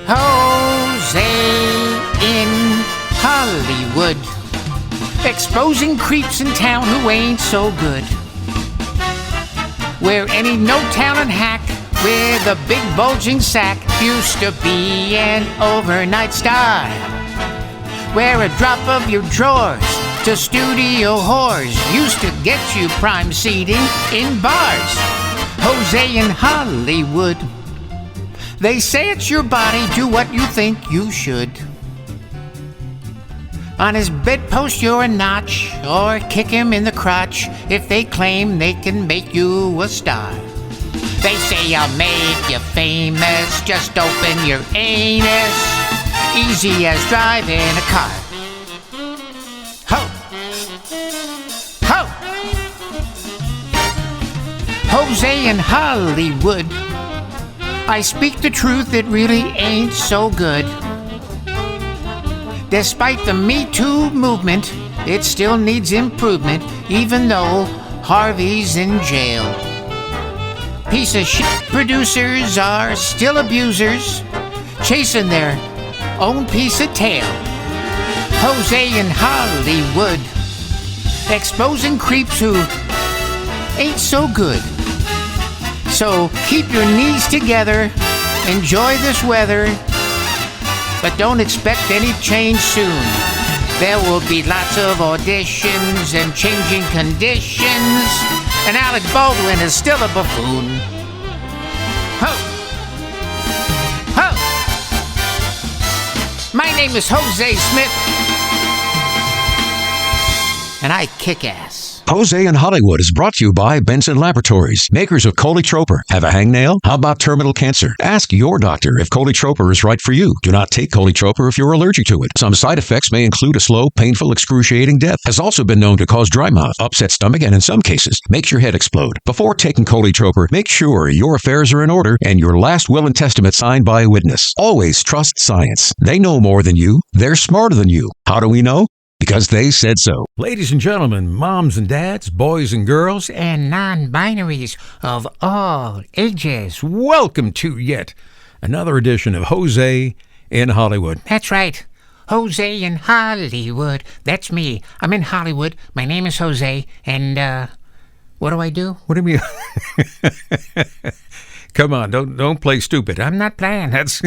Hozay in Hollywood, exposing creeps in town who ain't so good. Where any no-talent hack with a big bulging sack used to be an overnight star. Where a drop of your drawers to studio whores used to get you prime seating in bars. Hozay in Hollywood. They say it's your body, do what you think you should. On his bedpost you're a notch, or kick him in the crotch if they claim they can make you a star. They say I'll make you famous, just open your anus, easy as driving a car. Ho! Ho! Hozay in Hollywood. I speak the truth, it really ain't so good. Despite the Me Too movement, it still needs improvement, even though Harvey's in jail. Piece of shit producers are still abusers, chasing their own piece of tail. Hozay in Hollywood, exposing creeps who ain't so good. So keep your knees together, enjoy this weather, but don't expect any change soon. There will be lots of auditions and changing conditions, and Alec Baldwin is still a buffoon. Ho! Ho! My name is Hozay Smith, and I kick ass. Hozay in Hollywood is brought to you by Benson Laboratories, makers of Coley-Troper. Have a hangnail? How about terminal cancer? Ask your doctor if Coley-Troper is right for you. Do not take Coley-Troper if you're allergic to it. Some side effects may include a slow, painful, excruciating death. Has also been known to cause dry mouth, upset stomach, and in some cases, makes your head explode. Before taking Coley-Troper, make sure your affairs are in order and your last will and testament signed by a witness. Always trust science. They know more than you. They're smarter than you. How do we know? Because they said so. Ladies and gentlemen, moms and dads, boys and girls, And non-binaries of all ages. welcome to yet another edition of Hozay in Hollywood. That's right. Hozay in Hollywood. That's me. I'm in Hollywood. My name is Hozay. And, what do I do? What do you mean? Come on, don't play stupid. I'm not playing. That's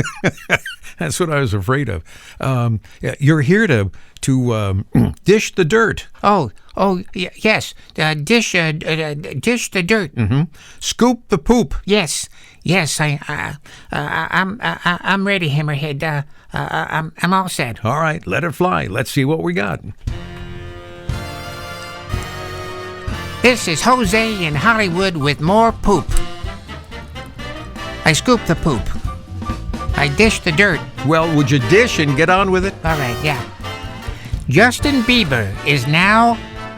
that's what I was afraid of. You're here to dish the dirt. Yes. Dish the dirt. Mm-hmm. Scoop the poop. Yes. I'm ready, Hammerhead. I'm all set. All right, let it fly. Let's see what we got. This is Hozay in Hollywood with more poop. I scoop the poop. I dish the dirt. Well, would you dish and get on with it? All right, yeah. Justin Bieber is now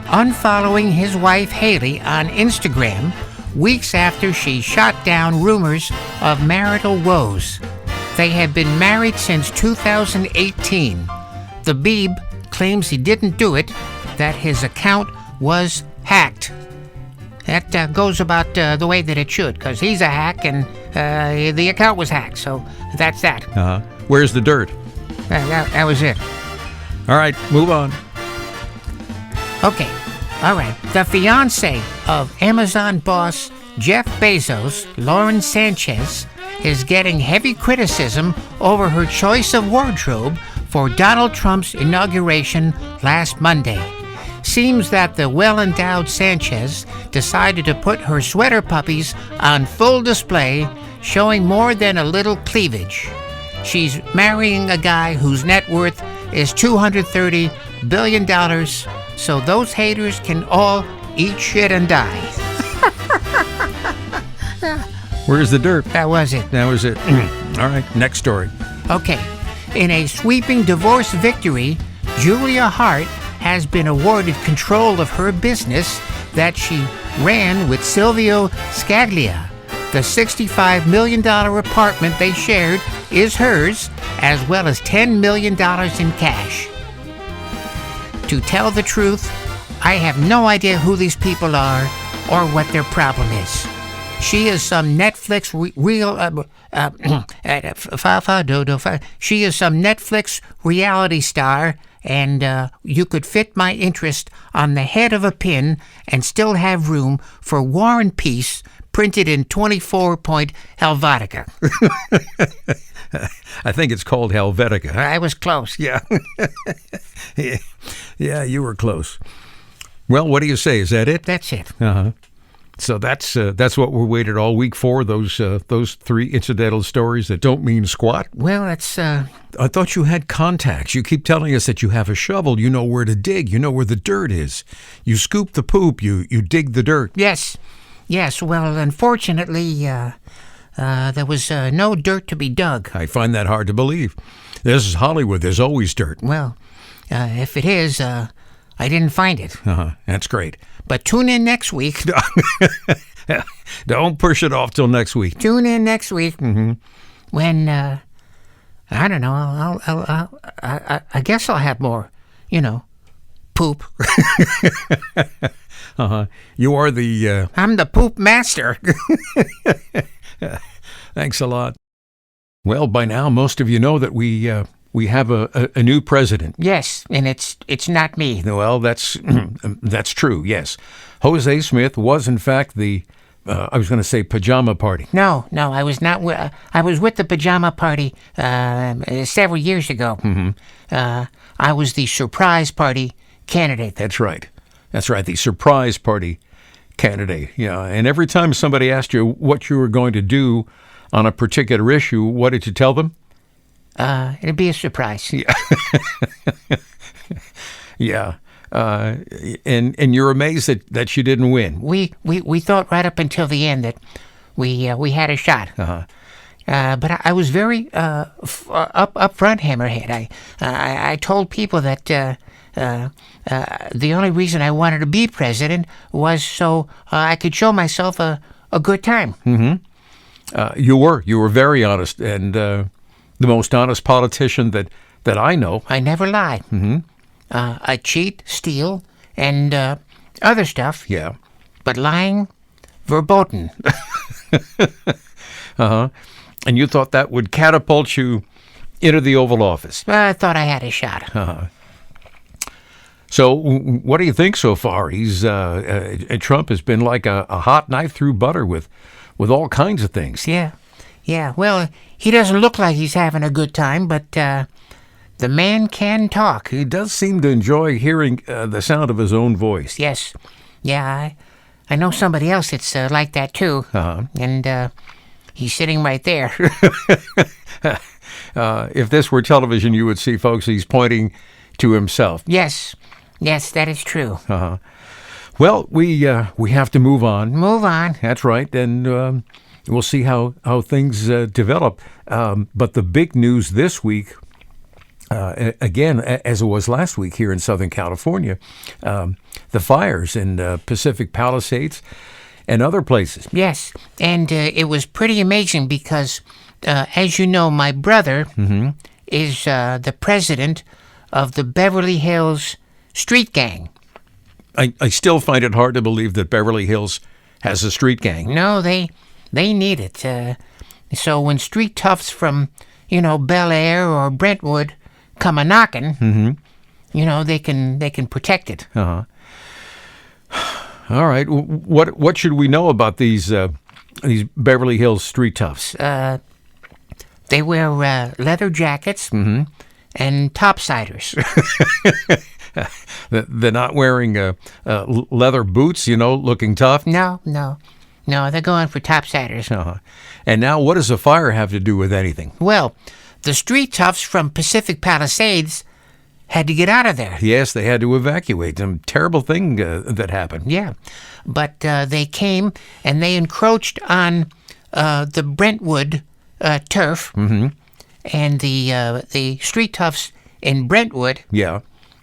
unfollowing his wife Haley on Instagram weeks after she shot down rumors of marital woes. They have been married since 2018. The Bieb claims he didn't do it, that his account was hacked. That goes about the way that it should, because he's a hack and the account was hacked, so that's that. Uh-huh. Where's the dirt? That was it. All right, move on. Okay, all right. The fiancé of Amazon boss Jeff Bezos, Lauren Sanchez, is getting heavy criticism over her choice of wardrobe for Donald Trump's inauguration last Monday. Seems that the well-endowed Sanchez decided to put her sweater puppies on full display, showing more than a little cleavage. She's marrying a guy whose net worth is $230 billion, so those haters can all eat shit and die. Where's the dirt? That was it. That was it. All right, next story. Okay. In a sweeping divorce victory, Julia Hart has been awarded control of her business that she ran with Silvio Scaglia. The $65 million apartment they shared is hers, as well as $10 million in cash. To tell the truth, I have no idea who these people are or what their problem is. She is some Netflix She is some Netflix reality star, and you could fit my interest on the head of a pin and still have room for War and Peace printed in 24-point Helvetica. I think it's called Helvetica. I was close. Yeah. Yeah, you were close. Well, what do you say? Is that it? That's it. Uh-huh. So that's what we waited all week for, those three incidental stories that don't mean squat. Well, that's... I thought you had contacts. You keep telling us that you have a shovel. You know where to dig. You know where the dirt is. You scoop the poop. You dig the dirt. Yes. Well, unfortunately, there was no dirt to be dug. I find that hard to believe. This is Hollywood. There's always dirt. Well, if it is, I didn't find it. That's great. But tune in next week. Don't push it off till next week. Tune in next week when, I don't know, I guess I'll have more, poop. You are the... I'm the poop master. Thanks a lot. Well, by now, most of you know that we have a new president. Yes, and it's not me. Well, that's true, yes. Hozay Smith was, in fact, the, I was going to say pajama party. No, I was not. I was with the pajama party several years ago. I was the surprise party candidate. That's right, the surprise party candidate. Yeah, and every time somebody asked you what you were going to do on a particular issue, what did you tell them? It'd be a surprise. Yeah. Yeah. And you're amazed that you didn't win. We thought right up until the end that we had a shot. But I was very up front, Hammerhead. I told people that the only reason I wanted to be president was so I could show myself a good time. You were very honest, and the most honest politician that I know. I never lie. I cheat, steal, and other stuff. Yeah. But lying, verboten. And you thought that would catapult you into the Oval Office. I thought I had a shot. So what do you think so far? Trump has been like a hot knife through butter with all kinds of things. Yeah. Well, he doesn't look like he's having a good time, but the man can talk. He does seem to enjoy hearing the sound of his own voice. Yes. Yeah, I know somebody else that's like that, too. And he's sitting right there. If this were television, you would see, folks, he's pointing to himself. Yes, that is true. Well, we have to move on. Move on. That's right, and we'll see how things develop. But the big news this week, again, as it was last week here in Southern California, the fires in Pacific Palisades and other places. Yes, and it was pretty amazing because, as you know, my brother is the president of the Beverly Hills Street Gang. I still find it hard to believe that Beverly Hills has a street gang. No, they need it. So when street toughs from, Bel Air or Brentwood come a knocking, they can protect it. All right. What should we know about these Beverly Hills street toughs? They wear leather jackets and topsiders. They're not wearing leather boots, looking tough? No, they're going for topsiders. And now what does a fire have to do with anything? Well, the street toughs from Pacific Palisades had to get out of there. Yes, they had to evacuate. Some terrible thing that happened. Yeah, but they came and they encroached on the Brentwood turf, and the street toughs in Brentwood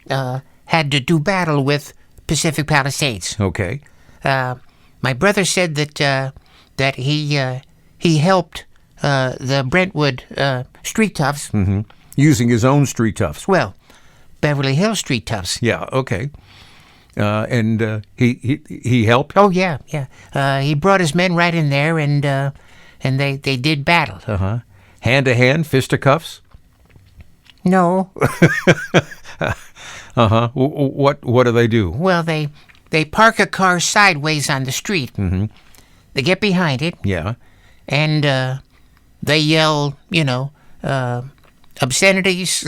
had to do battle with Pacific Palisades. Okay. My brother said that he helped the Brentwood street toughs. Using his own street toughs. Well, Beverly Hills Street toughs. Yeah, okay. And he helped? Oh, yeah. He brought his men right in there, and and they did battle. Hand to hand, fisticuffs? No. What do they do? Well, they park a car sideways on the street. Mm-hmm. They get behind it. Yeah. And they yell, obscenities.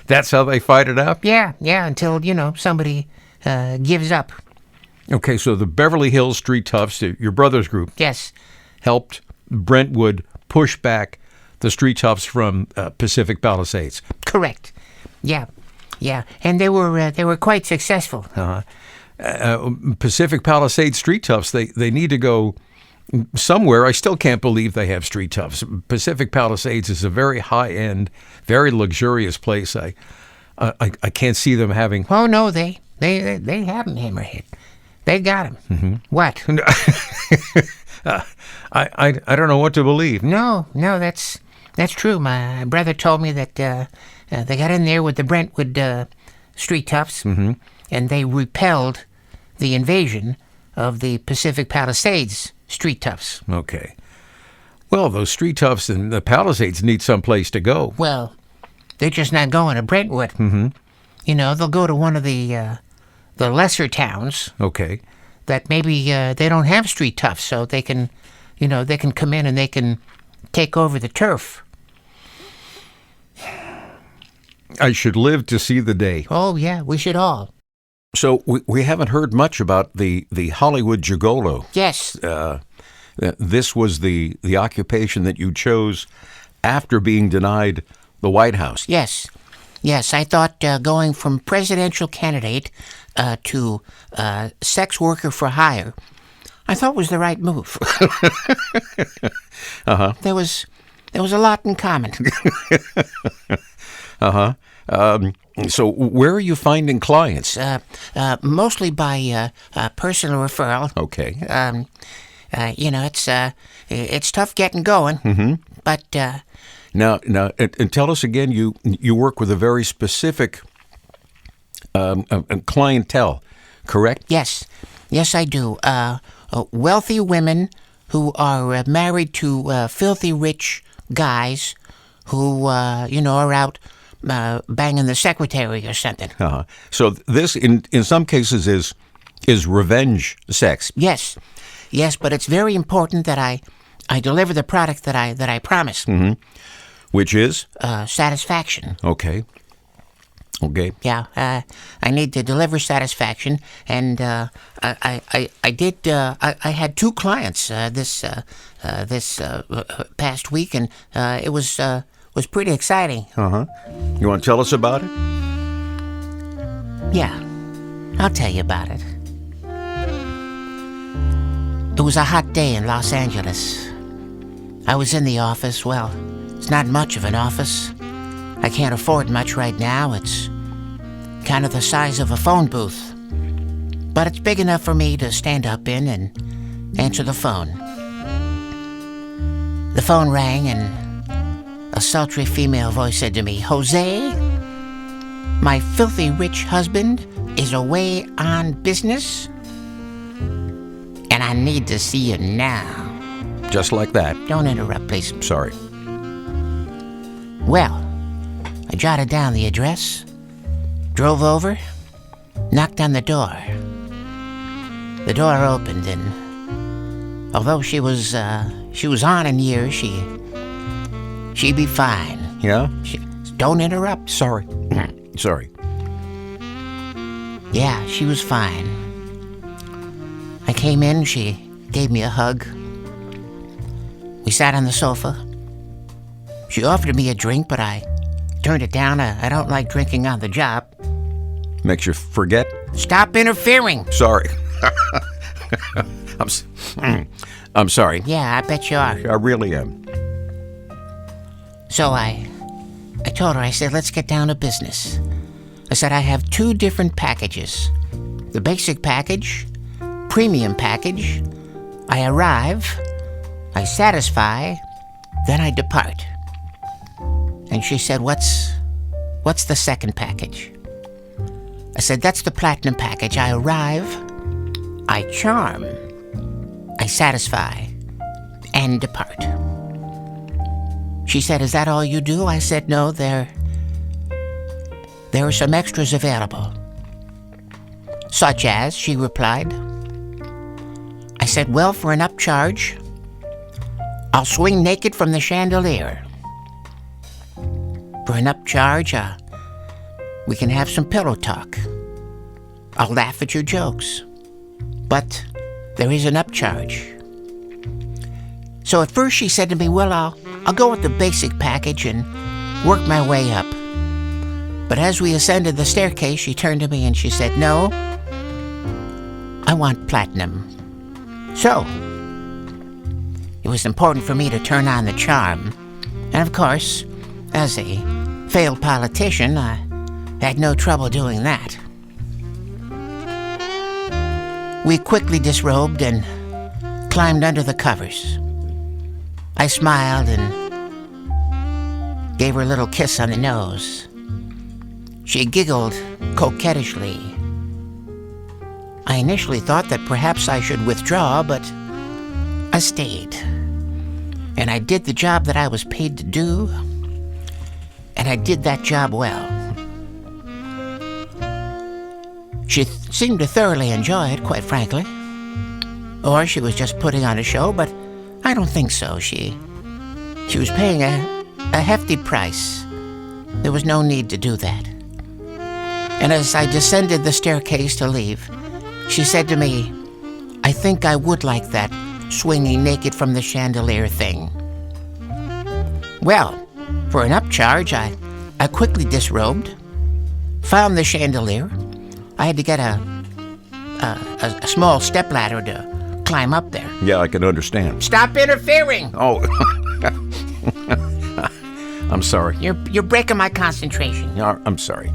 That's how they fight it out? Yeah, until, somebody gives up. Okay, so the Beverly Hills Street Toughs, your brother's group, Yes. helped Brentwood push back the Street Toughs from Pacific Palisades. Correct. Yeah. And they were quite successful. Pacific Palisades Street Toughs, they need to go somewhere. I still can't believe they have Street Toughs. Pacific Palisades is a very high-end, very luxurious place. I can't see them having... Oh, no, they have them, Hammerhead. They got him. Mm-hmm. What? I don't know what to believe. No, that's true. My brother told me that they got in there with the Brentwood Street Toughs, and they repelled the invasion of the Pacific Palisades Street Toughs. Okay. Well, those Street Toughs in the Palisades need someplace to go. Well, they're just not going to Brentwood. Mm-hmm. They'll go to one of the lesser towns. Okay. That maybe they don't have Street Toughs, so they can, they can come in and they can take over the turf. I should live to see the day. Oh, yeah, we should all. So we haven't heard much about the Hollywood Gigolo. Yes. This was the occupation that you chose after being denied the White House. Yes, I thought going from presidential candidate to sex worker for hire, I thought was the right move. There was a lot in common. So where are you finding clients? Mostly by personal referral. Okay. It's tough getting going, but Now, and tell us again. You work with a very specific clientele, correct? Yes, I do. Wealthy women who are married to filthy rich guys who are out banging the secretary or something. So this, in some cases, is revenge sex. Yes, but it's very important that I deliver the product that I promise. Which is? Satisfaction. Okay. Yeah, I need to deliver satisfaction, and I did. I had 2 clients this past week, and it was pretty exciting. You want to tell us about it? Yeah, I'll tell you about it. It was a hot day in Los Angeles. I was in the office. Well, it's not much of an office. I can't afford much right now. It's kind of the size of a phone booth. But it's big enough for me to stand up in and answer the phone. The phone rang and a sultry female voice said to me, "Hozay, my filthy rich husband is away on business, and I need to see you now." Just like that. Don't interrupt, please. Sorry. Well, I jotted down the address, drove over, knocked on the door. The door opened, and although she was on in years, she'd be fine. Yeah? Don't interrupt. Sorry. Sorry. Yeah, she was fine. I came in, she gave me a hug. We sat on the sofa. She offered me a drink, but I turned it down. I don't like drinking on the job. Makes you forget? Stop interfering. Sorry. I'm sorry. Yeah, I bet you are. I really am. So I told her, I said, let's get down to business. I said, I have 2 different packages. The basic package, premium package. I arrive, I satisfy, then I depart. And she said, what's the second package? I said, that's the platinum package. I arrive, I charm, I satisfy and depart. She said, "Is that all you do?" I said, "No, there are some extras available." "Such as?" she replied. I said, "Well, for an upcharge, I'll swing naked from the chandelier. For an upcharge, we can have some pillow talk. I'll laugh at your jokes. But there is an upcharge." So at first she said to me, "Well, I'll go with the basic package and work my way up." But as we ascended the staircase, she turned to me and she said, "No, I want platinum." So it was important for me to turn on the charm. And of course, as a failed politician, I had no trouble doing that. We quickly disrobed and climbed under the covers. I smiled and gave her a little kiss on the nose. She giggled coquettishly. I initially thought that perhaps I should withdraw, but I stayed. And I did the job that I was paid to do, and I did that job well. She seemed to thoroughly enjoy it, quite frankly. Or she was just putting on a show, but I don't think so. She was paying a hefty price. There was no need to do that. And as I descended the staircase to leave, she said to me, "I think I would like that swinging naked from the chandelier thing." Well, for an upcharge, I quickly disrobed, found the chandelier. I had to get a small stepladder to climb up there. Yeah, I can understand. Stop interfering! Oh, I'm sorry. You're breaking my concentration. Yeah, I'm sorry.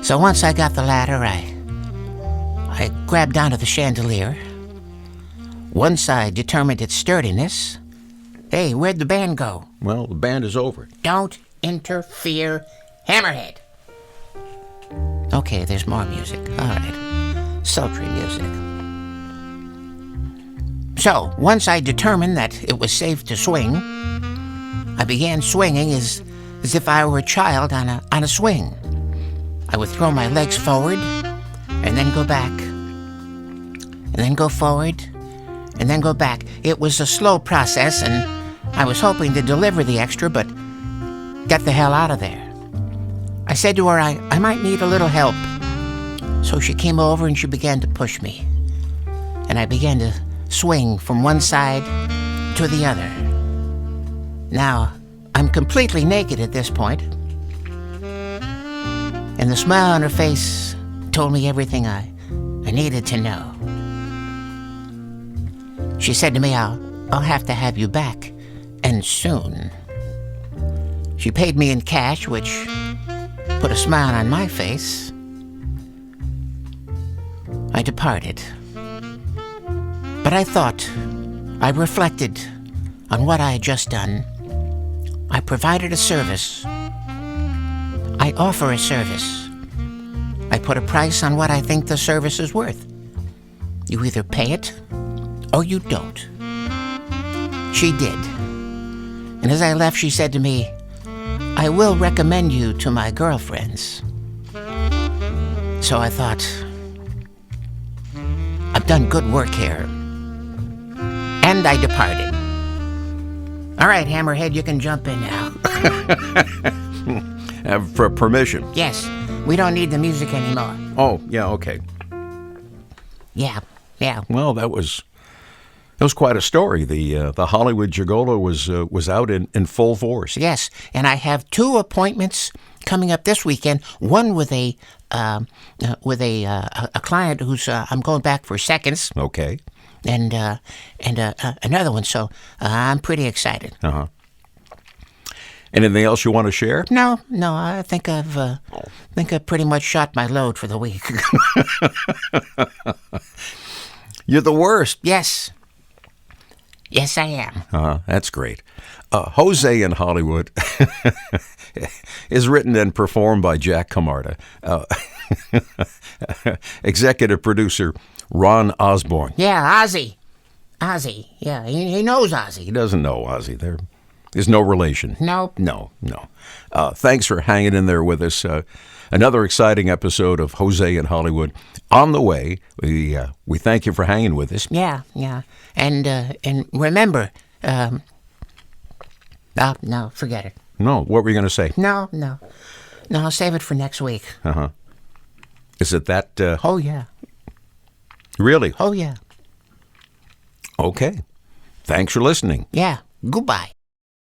So once I got the ladder, I grabbed onto the chandelier. Once I determined its sturdiness. Hey, where'd the band go? Well, the band is over. Don't interfere, Hammerhead. Okay, there's more music. All right. Sultry music. So, once I determined that it was safe to swing, I began swinging as if I were a child on a swing. I would throw my legs forward, and then go back, and then go forward, and then go back. It was a slow process, and I was hoping to deliver the extra, but get the hell out of there. I said to her I might need a little help. So she came over and she began to push me. And I began to swing from one side to the other. Now, I'm completely naked at this point. And the smile on her face told me everything I needed to know. She said to me, I'll have to have you back, and soon. She paid me in cash, which put a smile on my face. I departed. But I thought, I reflected on what I had just done. I provided a service. I offer a service. I put a price on what I think the service is worth. You either pay it or you don't. She did. And as I left, she said to me, I will recommend you to my girlfriends. So I thought, I've done good work here. And I departed. All right, Hammerhead, you can jump in now. For permission? Yes, we don't need the music anymore. Oh, yeah, okay. Yeah. Well, that was quite a story. The Hollywood Gigolo was out in full force. Yes, and I have 2 appointments coming up this weekend. One with a client who's I'm going back for seconds. Okay. And another one. So I'm pretty excited. Uh-huh. Anything else you want to share? No. I think I've pretty much shot my load for the week. You're the worst. Yes, I am. That's great. Hozay in Hollywood is written and performed by Jack Camarda. Executive producer Ron Osborne. Yeah, Ozzy. Ozzy. Yeah, he knows Ozzy. He doesn't know Ozzy. There is no relation. Nope. No. Thanks for hanging in there with us. Another exciting episode of Hozay in Hollywood on the way. We thank you for hanging with us. Yeah. And remember, no, forget it. No, what were you going to say? No, I'll save it for next week. Is it that? Oh, yeah. Really? Oh, yeah. Okay. Thanks for listening. Yeah. Goodbye.